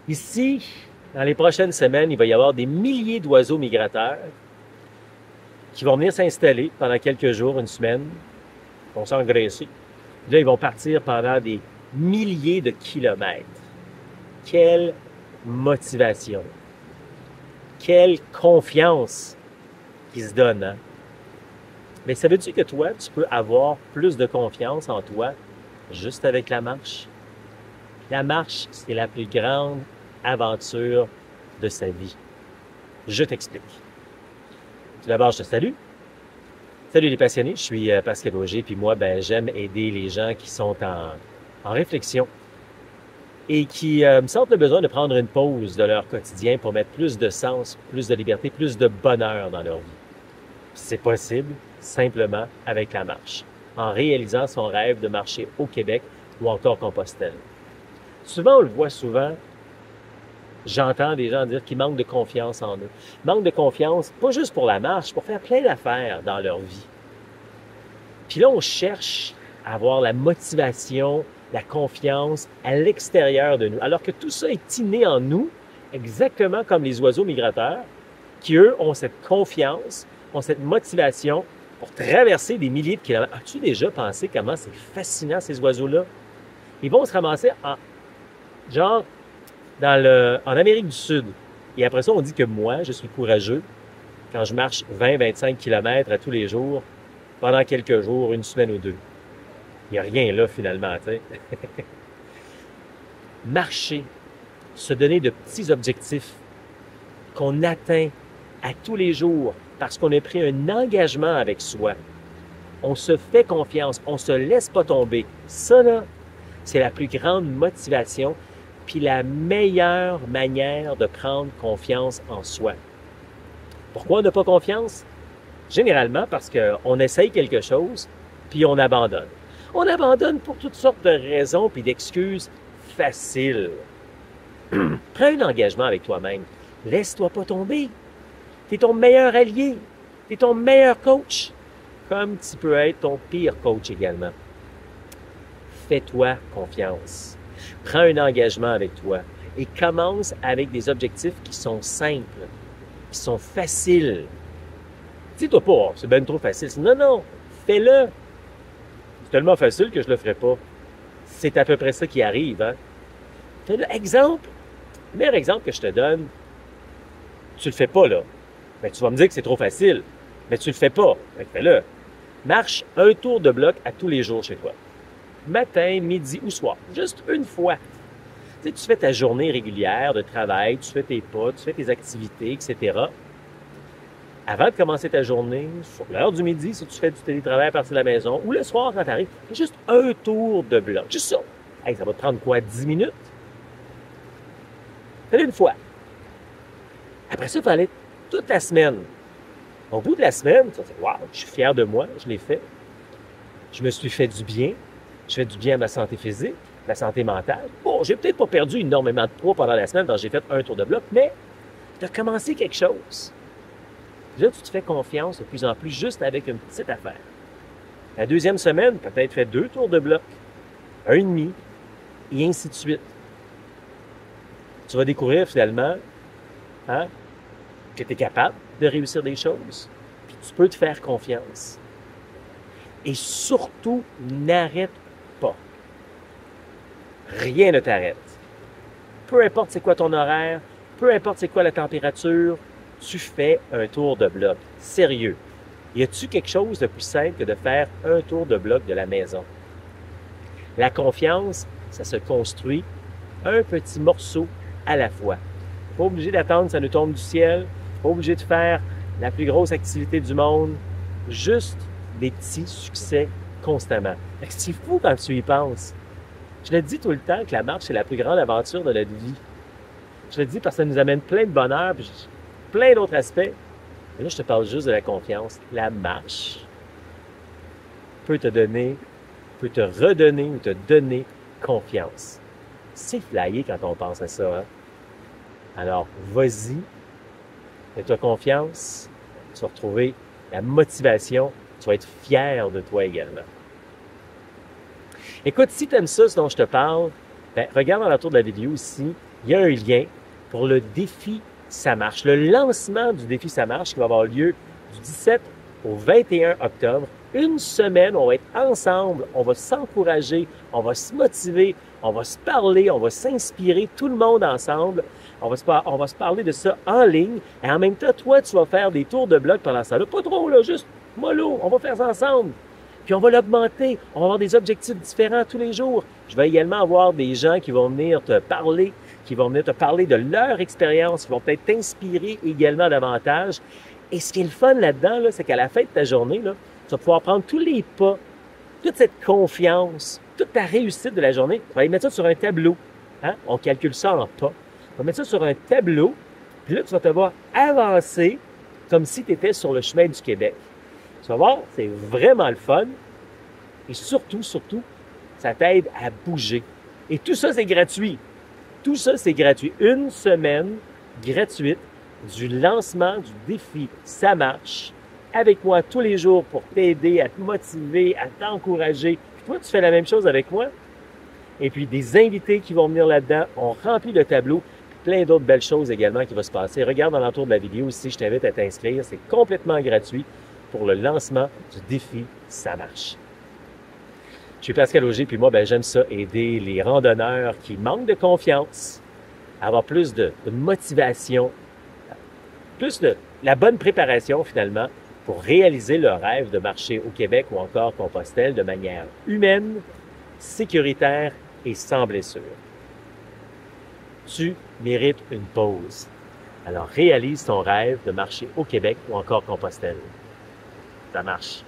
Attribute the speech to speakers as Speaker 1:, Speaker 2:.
Speaker 1: Ici, dans les prochaines semaines, il va y avoir des milliers d'oiseaux migrateurs qui vont venir s'installer pendant quelques jours, une semaine, vont s'engraisser. Là, ils vont partir pendant des milliers de kilomètres. Quelle motivation! Quelle confiance qu'ils se donnent, hein? Mais savais-tu que toi, tu peux avoir plus de confiance en toi juste avec la marche? La marche, c'est la plus grande aventure de sa vie. Je t'explique. Tout d'abord, je te salue. Salut les passionnés, je suis Pascal Auger, puis moi, j'aime aider les gens qui sont en réflexion et qui me sentent le besoin de prendre une pause de leur quotidien pour mettre plus de sens, plus de liberté, plus de bonheur dans leur vie. C'est possible simplement avec la marche, en réalisant son rêve de marcher au Québec ou encore Compostelle. Souvent, on le voit souvent, j'entends des gens dire qu'ils manquent de confiance en eux. Manquent de confiance, pas juste pour la marche, pour faire plein d'affaires dans leur vie. Puis là, on cherche à avoir la motivation, la confiance à l'extérieur de nous, alors que tout ça est inné en nous, exactement comme les oiseaux migrateurs, qui, eux, ont cette confiance, ont cette motivation pour traverser des milliers de kilomètres. As-tu déjà pensé comment c'est fascinant, ces oiseaux-là? Ils vont se ramasser en Amérique du Sud. Et après ça, on dit que moi, je suis courageux quand je marche 20-25 kilomètres à tous les jours, pendant quelques jours, une semaine ou deux. Il n'y a rien là, finalement, tu sais. Marcher, se donner de petits objectifs qu'on atteint à tous les jours parce qu'on a pris un engagement avec soi. On se fait confiance, on ne se laisse pas tomber. Ça, là, c'est la plus grande motivation puis la meilleure manière de prendre confiance en soi. Pourquoi on n'a pas confiance? Généralement parce qu'on essaye quelque chose puis on abandonne. On abandonne pour toutes sortes de raisons puis d'excuses faciles. Prends un engagement avec toi-même. Laisse-toi pas tomber. Tu es ton meilleur allié. Tu es ton meilleur coach. Comme tu peux être ton pire coach également. Fais-toi confiance. Prends un engagement avec toi et commence avec des objectifs qui sont simples, qui sont faciles. Dis-toi pas, oh, c'est bien trop facile. Non, non, fais-le. C'est tellement facile que je le ferai pas. C'est à peu près ça qui arrive, hein? Fais-le. Exemple, le meilleur exemple que je te donne, tu le fais pas, là. Ben, tu vas me dire que c'est trop facile, mais tu le fais pas. Fais-le. Marche un tour de bloc à tous les jours chez toi. Matin, midi ou soir. Juste une fois. Tu sais, tu fais ta journée régulière de travail, tu fais tes pas, tu fais tes activités, etc. Avant de commencer ta journée, sur l'heure du midi, si tu fais du télétravail à partir de la maison, ou le soir quand tu arrives, fais juste un tour de bloc. Juste ça. Hey, ça va te prendre quoi? 10 minutes? Fais-le une fois. Après ça, il faut aller toute la semaine. Au bout de la semaine, tu vas dire, wow, je suis fier de moi, je l'ai fait. Je me suis fait du bien. Je fais du bien à ma santé physique, ma santé mentale. Bon, j'ai peut-être pas perdu énormément de poids pendant la semaine quand j'ai fait un tour de bloc, mais tu as commencé quelque chose. Là, tu te fais confiance de plus en plus juste avec une petite affaire. La deuxième semaine, tu as peut-être fait 2 tours de bloc, un et demi, et ainsi de suite. Tu vas découvrir finalement que tu es capable de réussir des choses, puis tu peux te faire confiance. Et surtout, n'arrête pas. Rien ne t'arrête. Peu importe c'est quoi ton horaire, peu importe c'est quoi la température, tu fais un tour de bloc. Sérieux. Y a-t-il quelque chose de plus simple que de faire un tour de bloc de la maison? La confiance, ça se construit un petit morceau à la fois. Pas obligé d'attendre que ça nous tombe du ciel, pas obligé de faire la plus grosse activité du monde, juste des petits succès constamment. C'est fou quand tu y penses. Je le dis tout le temps que la marche, c'est la plus grande aventure de notre vie. Je le dis parce que ça nous amène plein de bonheur, puis plein d'autres aspects. Mais là, je te parle juste de la confiance. La marche peut te redonner ou te donner confiance. C'est flyé quand on pense à ça, hein? Alors, vas-y, fais-toi confiance, tu vas retrouver la motivation, tu vas être fier de toi également. Écoute, si tu aimes ça, ce dont je te parle, Ben, regarde dans la tour de la vidéo ici, il y a un lien pour le défi Ça marche. Le lancement du défi Ça marche qui va avoir lieu du 17 au 21 octobre. Une semaine, on va être ensemble, on va s'encourager, on va se motiver, on va se parler, on va s'inspirer, tout le monde ensemble. On va se parler de ça en ligne. Et en même temps, toi, tu vas faire des tours de bloc pendant ça. Là, pas trop, là, juste mollo, on va faire ça ensemble. Puis on va l'augmenter. On va avoir des objectifs différents tous les jours. Je vais également avoir des gens qui vont venir te parler, de leur expérience, qui vont peut-être t'inspirer également davantage. Et ce qui est le fun là-dedans, là, c'est qu'à la fin de ta journée, là, tu vas pouvoir prendre tous les pas, toute cette confiance, toute ta réussite de la journée. Tu vas aller mettre ça sur un tableau. Hein? On calcule ça en pas. Tu vas mettre ça sur un tableau, puis là, tu vas te voir avancer comme si tu étais sur le chemin du Québec. Tu vas voir, c'est vraiment le fun. Et surtout, ça t'aide à bouger. Et tout ça, c'est gratuit. Tout ça, c'est gratuit. Une semaine gratuite du lancement du défi Ça marche avec moi tous les jours pour t'aider, à te motiver, à t'encourager. Puis toi, tu fais la même chose avec moi. Et puis des invités qui vont venir là-dedans. On remplit le tableau. Puis plein d'autres belles choses également qui vont se passer. Regarde dans l'entour de la vidéo ici, je t'invite à t'inscrire. C'est complètement gratuit pour le lancement du défi Ça marche. Je suis Pascal Auger, puis moi, j'aime ça, aider les randonneurs qui manquent de confiance, à avoir plus de motivation, plus de la bonne préparation finalement pour réaliser leur rêve de marcher au Québec ou encore Compostelle de manière humaine, sécuritaire et sans blessure. Tu mérites une pause. Alors réalise ton rêve de marcher au Québec ou encore Compostelle. Ça marche.